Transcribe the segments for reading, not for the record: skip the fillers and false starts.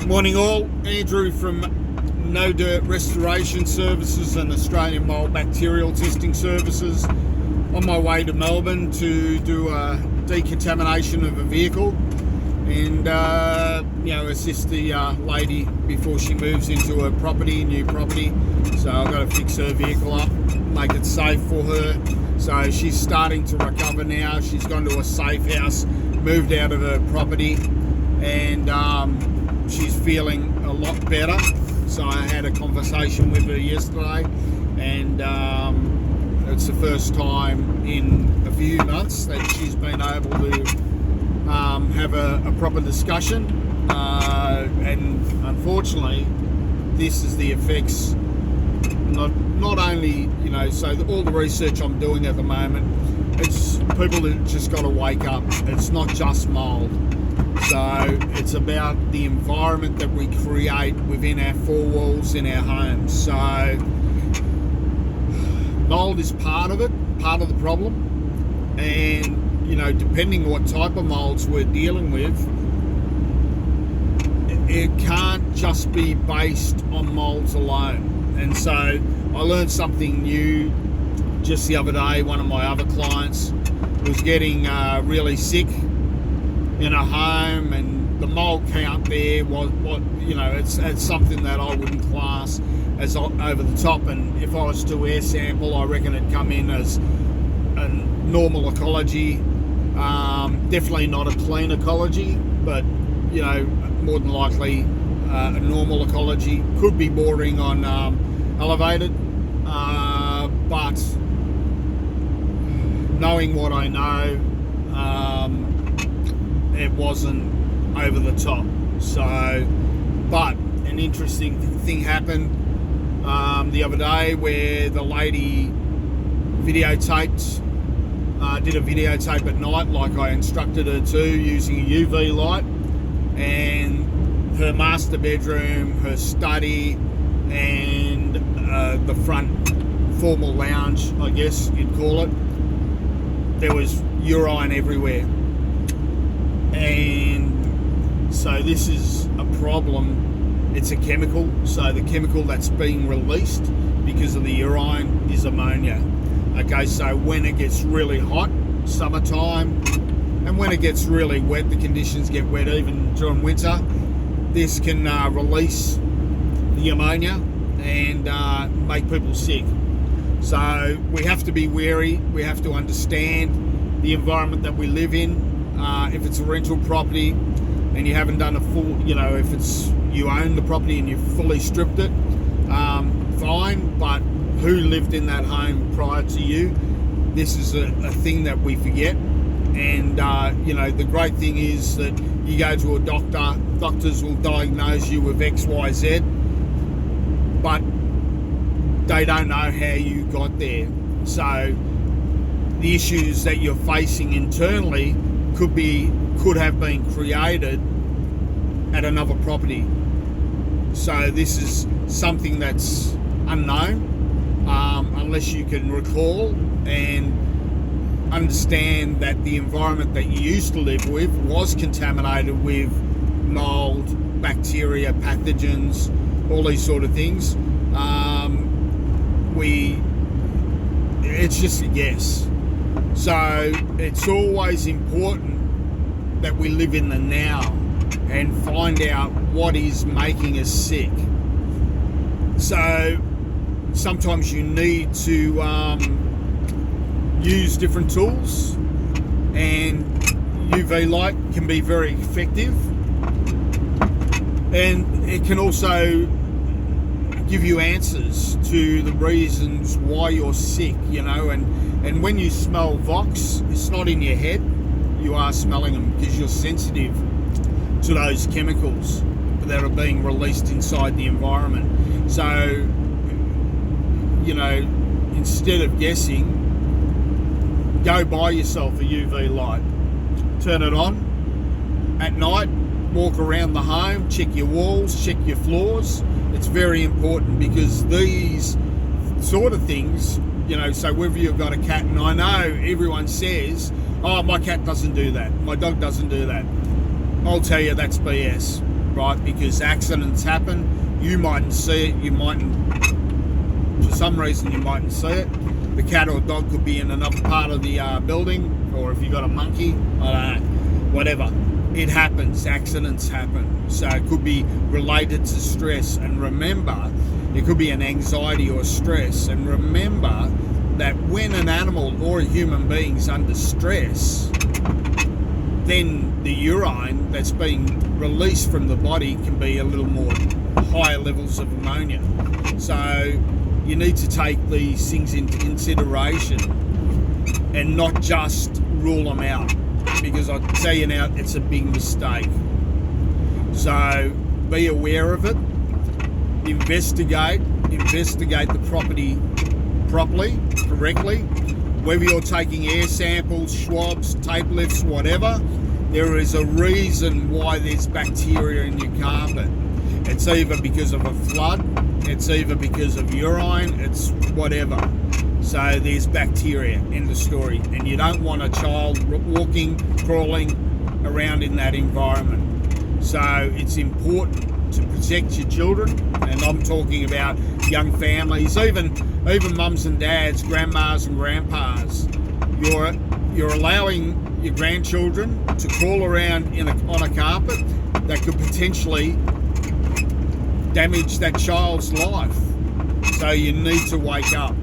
Morning all, Andrew from No Dirt Restoration Services and Australian Mould Bacterial Testing Services. On my way to Melbourne to do a decontamination of a vehicle and assist the lady before she moves into a new property. So I've got to fix her vehicle up, make it safe for her. So she's starting to recover now. She's gone to a safe house, moved out of her property, and she's feeling a lot better. So I had a conversation with her yesterday, and it's the first time in a few months that she's been able to have a proper discussion. And unfortunately, this is the effects. Not only, so all the research I'm doing at the moment, it's people that just got to wake up. It's not just mould. So it's about the environment that we create within our four walls in our homes. So mould is part of it, part of the problem. And, depending what type of moulds we're dealing with, it can't just be based on moulds alone. And so I learned something new just the other day. One of my other clients was getting really sick in a home, and the mould count there was it's something that I wouldn't class as over the top. And if I was to air sample, I reckon it'd come in as a normal ecology, definitely not a clean ecology, but more than likely a normal ecology. Could be bordering on elevated, but knowing what I know, it wasn't over the top. So, but an interesting thing happened the other day where the lady videotaped, did a videotape at night like I instructed her to, using a UV light, and her master bedroom, her study, and the front formal lounge, I guess you'd call it, there was urine everywhere. And so this is a problem. It's a chemical. So the chemical that's being released because of the urine is ammonia. Okay, so when it gets really hot, summertime, and when it gets really wet, the conditions get wet even during winter, this can release the ammonia and make people sick. So we have to be wary. We have to understand the environment that we live in. If it's a rental property and you haven't done a full, if it's you own the property and you've fully stripped it, fine, but who lived in that home prior to you? This is a thing that we forget. And the great thing is that you go to a doctor, doctors will diagnose you with XYZ, but they don't know how you got there. So the issues that you're facing internally could have been created at another property. So this is something that's unknown, unless you can recall and understand that the environment that you used to live with was contaminated with mould, bacteria, pathogens, all these sort of things. It's just a guess. So it's always important that we live in the now and find out what is making us sick. So sometimes you need to use different tools, and UV light can be very effective, and it can also give you answers to the reasons why you're sick, and when you smell Vox, it's not in your head, you are smelling them because you're sensitive to those chemicals that are being released inside the environment. So, instead of guessing, go buy yourself a UV light, turn it on at night, walk around the home, check your walls, check your floors. It's very important because these sort of things, so whether you've got a cat, and I know everyone says, oh, my cat doesn't do that, my dog doesn't do that. I'll tell you that's BS. right? Because accidents happen. You mightn't see it. You mightn't, for some reason, you mightn't see it. The cat or dog could be in another part of the building, or if you got a monkey, I don't know, whatever. It happens. Accidents happen. So it could be related to stress. And remember, it could be an anxiety or stress. And remember that when an animal or a human being's under stress, then the urine that's being released from the body can be a little more higher levels of ammonia. So you need to take these things into consideration and not just rule them out, because I tell you now, it's a big mistake. So be aware of it, investigate the property properly, correctly. Whether you're taking air samples, swabs, tape lifts, whatever, there is a reason why there's bacteria in your carpet. It's either because of a flood, it's either because of urine, it's whatever. So there's bacteria in the story, and you don't want a child walking, crawling around in that environment. So it's important to protect your children, and I'm talking about young families, even mums and dads, grandmas and grandpas. You're allowing your grandchildren to crawl around on a carpet that could potentially damage that child's life. So you need to wake up,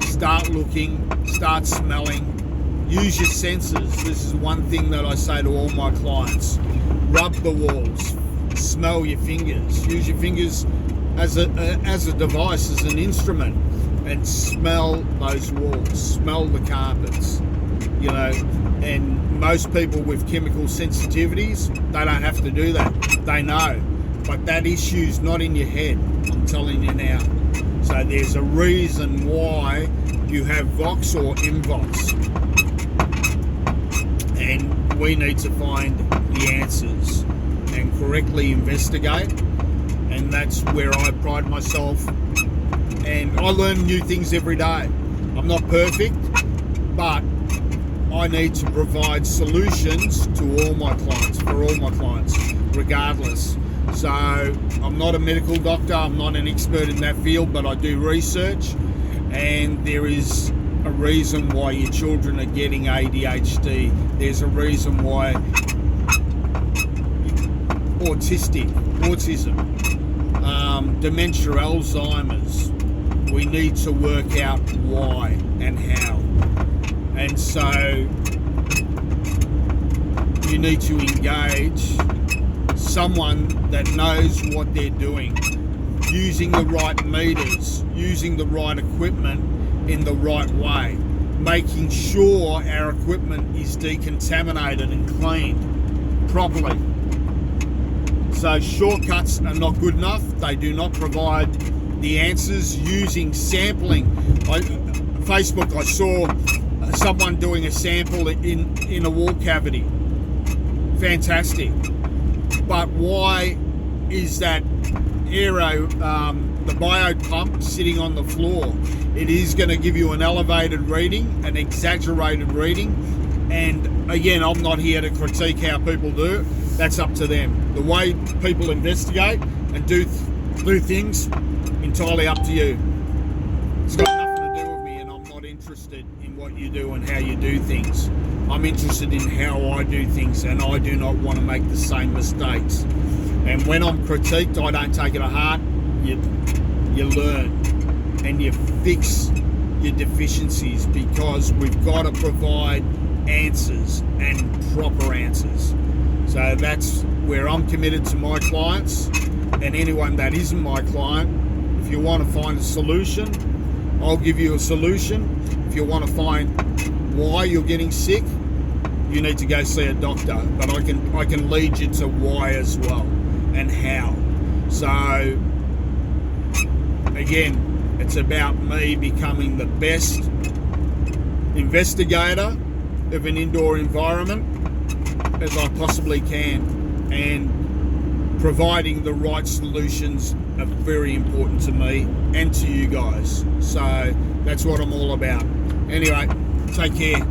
start looking, start smelling, use your senses. This is one thing that I say to all my clients. Rub the walls, smell your fingers, use your fingers as a device, as an instrument, and smell those walls, smell the carpets, you know. And most people with chemical sensitivities, they don't have to do that. They know. But that issue's not in your head, I'm telling you now. So there's a reason why you have VOX or MVOX. And we need to find the answers and correctly investigate. And that's where I pride myself. And I learn new things every day. I'm not perfect, but I need to provide solutions to all my clients, for all my clients, regardless. So I'm not a medical doctor, I'm not an expert in that field, but I do research, and there is a reason why your children are getting ADHD. There's a reason why autism, dementia, Alzheimer's. We need to work out why and how. And so you need to engage someone that knows what they're doing, using the right meters, using the right equipment in the right way, making sure our equipment is decontaminated and cleaned properly. So shortcuts are not good enough. They do not provide the answers. Using sampling. Facebook, I saw someone doing a sample in a wall cavity. Fantastic. But why is that the bio pump sitting on the floor? It is going to give you an elevated reading, an exaggerated reading. And again, I'm not here to critique how people do it. That's up to them. The way people investigate and do things, entirely up to you. It's got nothing to do with me, and I'm not interested in what you do and how you do things. I'm interested in how I do things, and I do not want to make the same mistakes. And when I'm critiqued, I don't take it to heart. You learn and you fix your deficiencies, because we've got to provide answers and proper answers. So that's where I'm committed to my clients, and anyone that isn't my client. If you want to find a solution, I'll give you a solution. If you want to find why you're getting sick, you need to go see a doctor. But I can lead you to why as well, and how. So again, it's about me becoming the best investigator of an indoor environment as I possibly can, and providing the right solutions are very important to me and to you guys. So that's what I'm all about. Anyway, take care.